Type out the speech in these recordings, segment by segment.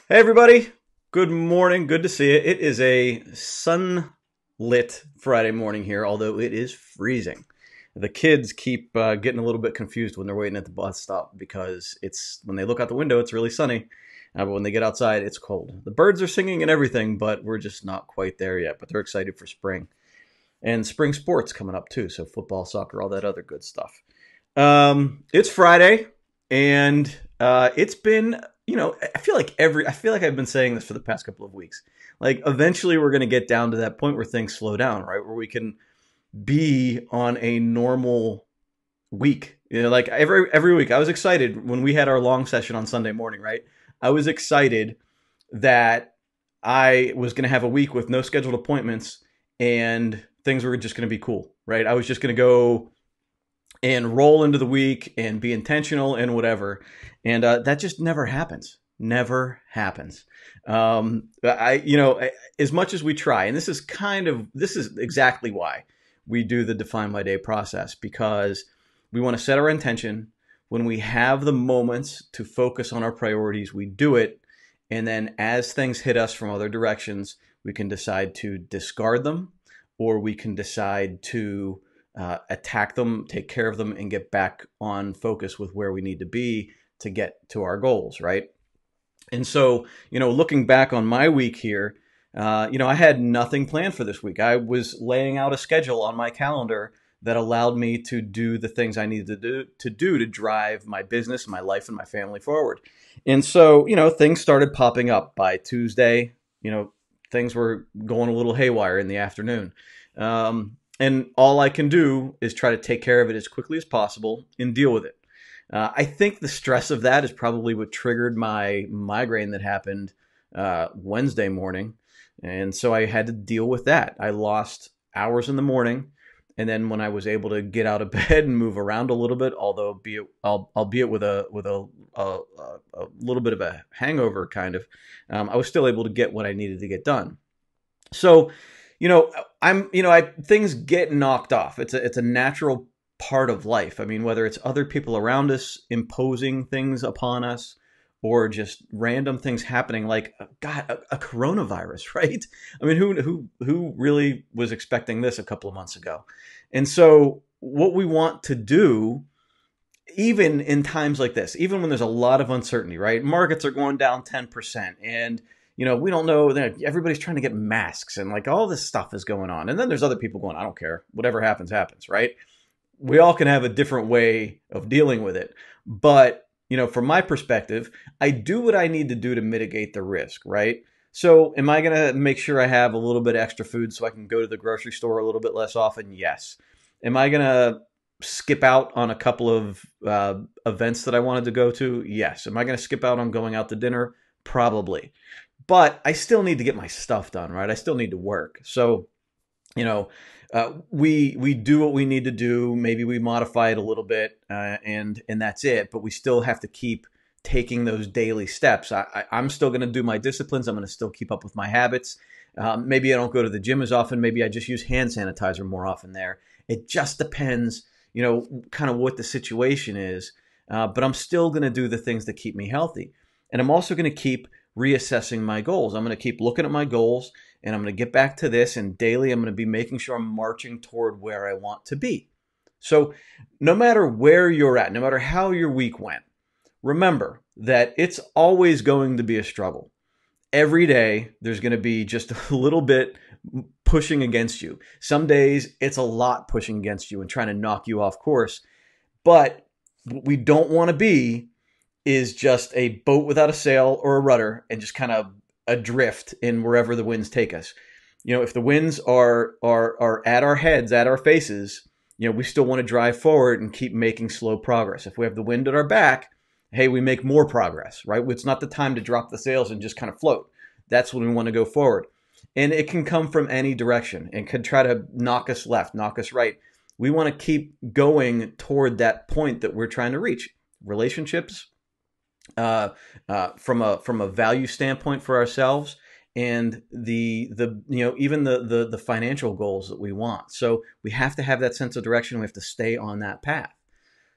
Hey everybody, good morning. Good to see you. It is a sunlit Friday morning here, although it is freezing. The kids keep getting a little bit confused when they're waiting at the bus stop because it's when they look out the window, it's really sunny, but when they get outside, it's cold. The birds are singing and everything, but we're just not quite there yet. But they're excited for spring and spring sports coming up too. So football, soccer, all that other good stuff. It's Friday, and it's been, I feel like I've been saying this for the past couple of weeks. Like, eventually, we're going to get down to that point where things slow down, right? Where we can be on a normal week. Like every week, I was excited when we had our long session on Sunday morning, right? I was excited that I was going to have a week with no scheduled appointments and things were just going to be cool, right? I was just going to go and roll into the week and be intentional and whatever. And that just never happens. Never happens. As much as we try, and this is exactly why we do the Define My Day process, because we want to set our intention. When we have the moments to focus on our priorities, we do it. And then as things hit us from other directions, we can decide to discard them, or we can decide to attack them, take care of them, and get back on focus with where we need to be to get to our goals, right? And so, looking back on my week here, I had nothing planned for this week. I was laying out a schedule on my calendar that allowed me to do the things I needed to drive my business, my life, and my family forward. And so, things started popping up by Tuesday. Things were going a little haywire in the afternoon. And all I can do is try to take care of it as quickly as possible and deal with it. I think the stress of that is probably what triggered my migraine that happened Wednesday morning. And so I had to deal with that. I lost hours in the morning. And then when I was able to get out of bed and move around a little bit, albeit with a little bit of a hangover kind of, I was still able to get what I needed to get done. So, things get knocked off. It's a natural part of life. I mean, whether it's other people around us imposing things upon us or just random things happening, like a coronavirus, right? I mean, who really was expecting this a couple of months ago? And so what we want to do, even in times like this, even when there's a lot of uncertainty, right? Markets are going down 10%, and we don't know. Everybody's trying to get masks, and like all this stuff is going on. And then there's other people going, I don't care. Whatever happens, happens, right? We all can have a different way of dealing with it. But, from my perspective, I do what I need to do to mitigate the risk, right? So am I going to make sure I have a little bit extra food so I can go to the grocery store a little bit less often? Yes. Am I going to skip out on a couple of events that I wanted to go to? Yes. Am I going to skip out on going out to dinner? Probably. But I still need to get my stuff done, right? I still need to work. So, we do what we need to do. Maybe we modify it a little bit, and that's it. But we still have to keep taking those daily steps. I'm still going to do my disciplines. I'm going to still keep up with my habits. Maybe I don't go to the gym as often. Maybe I just use hand sanitizer more often there. It just depends, kind of what the situation is. But I'm still going to do the things that keep me healthy. And I'm also going to keep reassessing my goals. I'm going to keep looking at my goals, and I'm going to get back to this. And daily, I'm going to be making sure I'm marching toward where I want to be. So no matter where you're at, no matter how your week went, remember that it's always going to be a struggle. Every day, there's going to be just a little bit pushing against you. Some days, it's a lot pushing against you and trying to knock you off course. But what we don't want to be is just a boat without a sail or a rudder and just kind of adrift in wherever the winds take us. If the winds are at our heads, at our faces, we still want to drive forward and keep making slow progress. If we have the wind at our back, hey, we make more progress, right? It's not the time to drop the sails and just kind of float. That's when we want to go forward. And it can come from any direction and can try to knock us left, knock us right. We want to keep going toward that point that we're trying to reach. Relationships, from a value standpoint for ourselves, and the even the financial goals that we want. So we have to have that sense of direction. We have to stay on that path.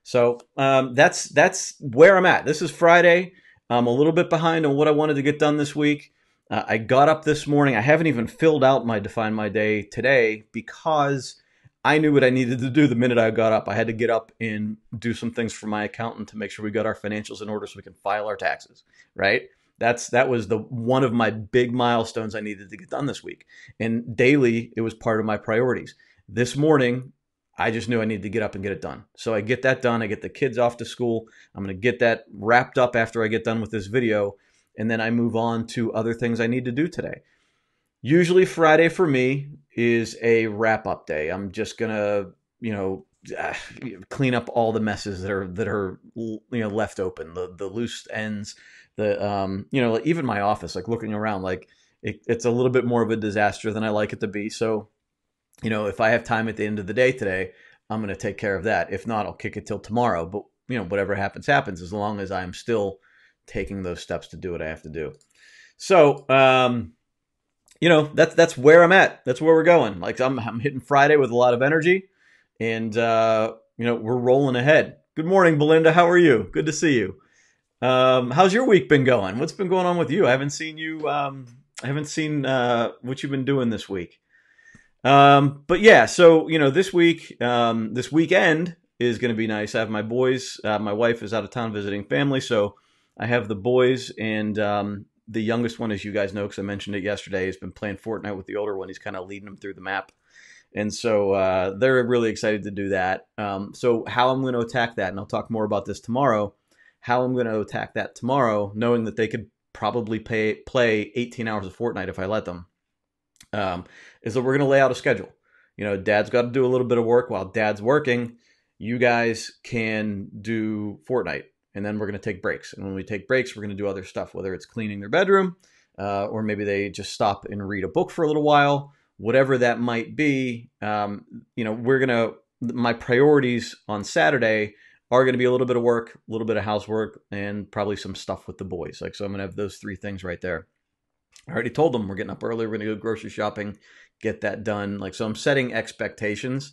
So that's where I'm at. This is Friday. I'm a little bit behind on what I wanted to get done this week. I got up this morning. I haven't even filled out my Define My Day today because I knew what I needed to do the minute I got up. I had to get up and do some things for my accountant to make sure we got our financials in order so we can file our taxes, right? That was the one of my big milestones I needed to get done this week. And daily, it was part of my priorities. This morning, I just knew I needed to get up and get it done. So I get that done. I get the kids off to school. I'm going to get that wrapped up after I get done with this video. And then I move on to other things I need to do today. Usually Friday for me is a wrap up day. I'm just going to, clean up all the messes that are left open, the loose ends, even my office, like looking around, like it's a little bit more of a disaster than I like it to be. So, if I have time at the end of the day today, I'm going to take care of that. If not, I'll kick it till tomorrow. But, whatever happens, happens, as long as I'm still taking those steps to do what I have to do. So, that's where I'm at. That's where we're going. Like I'm hitting Friday with a lot of energy, and we're rolling ahead. Good morning, Belinda. How are you? Good to see you. How's your week been going? What's been going on with you? I haven't seen you. I haven't seen what you've been doing this week. But yeah, so this week, this weekend is going to be nice. I have my boys. My wife is out of town visiting family, so I have the boys, and the youngest one, as you guys know, because I mentioned it yesterday, has been playing Fortnite with the older one. He's kind of leading them through the map. And so they're really excited to do that. So how I'm going to attack that, and I'll talk more about this tomorrow, how I'm going to attack that tomorrow, knowing that they could probably play 18 hours of Fortnite if I let them, is that we're going to lay out a schedule. Dad's got to do a little bit of work while Dad's working. You guys can do Fortnite. And then we're going to take breaks. And when we take breaks, we're going to do other stuff, whether it's cleaning their bedroom, or maybe they just stop and read a book for a little while, whatever that might be. My priorities on Saturday are going to be a little bit of work, a little bit of housework, and probably some stuff with the boys. So I'm going to have those three things right there. I already told them we're getting up early. We're going to go grocery shopping, get that done. So I'm setting expectations.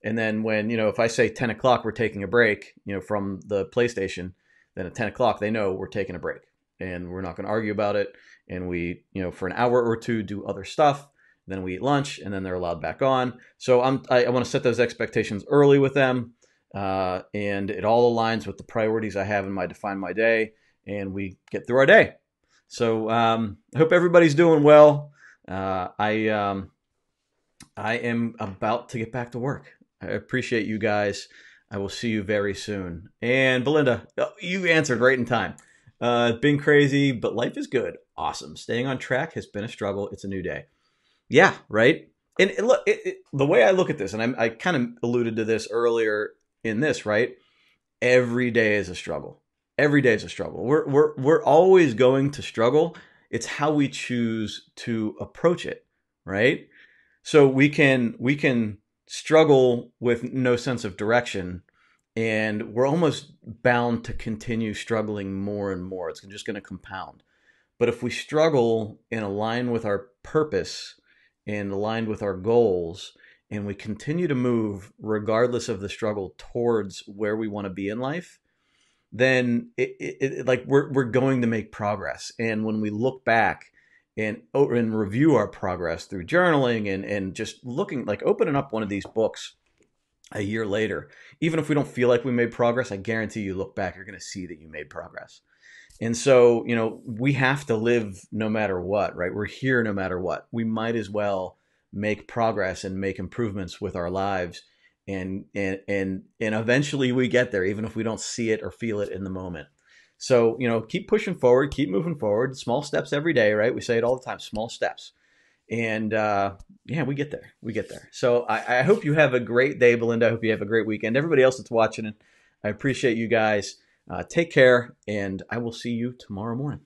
And then when, if I say 10 o'clock, we're taking a break, from the PlayStation, then at 10 o'clock, they know we're taking a break and we're not going to argue about it. And we, for an hour or two, do other stuff. Then we eat lunch and then they're allowed back on. So I want to set those expectations early with them. And it all aligns with the priorities I have in my Define My Day, and we get through our day. So I hope everybody's doing well. I am about to get back to work. I appreciate you guys. I will see you very soon. And Belinda, you answered right in time. It's been crazy, but life is good. Awesome. Staying on track has been a struggle. It's a new day. Yeah, right? And look, the way I look at this, and I kind of alluded to this earlier in this, right? Every day is a struggle. Every day is a struggle. We're always going to struggle. It's how we choose to approach it, right? So we can struggle with no sense of direction, and we're almost bound to continue struggling more and more. It's just going to compound. But if we struggle and align with our purpose and aligned with our goals, and we continue to move regardless of the struggle towards where we want to be in life, then we're going to make progress. And when we look back and review our progress through journaling and just looking, like opening up one of these books a year later, even if we don't feel like we made progress, I guarantee you look back, you're going to see that you made progress. And so, we have to live no matter what, right? We're here no matter what. We might as well make progress and make improvements with our lives. And eventually we get there, even if we don't see it or feel it in the moment. So, keep pushing forward, keep moving forward, small steps every day, right? We say it all the time, small steps. And we get there. We get there. So I hope you have a great day, Belinda. I hope you have a great weekend. Everybody else that's watching, I appreciate you guys. Take care, and I will see you tomorrow morning.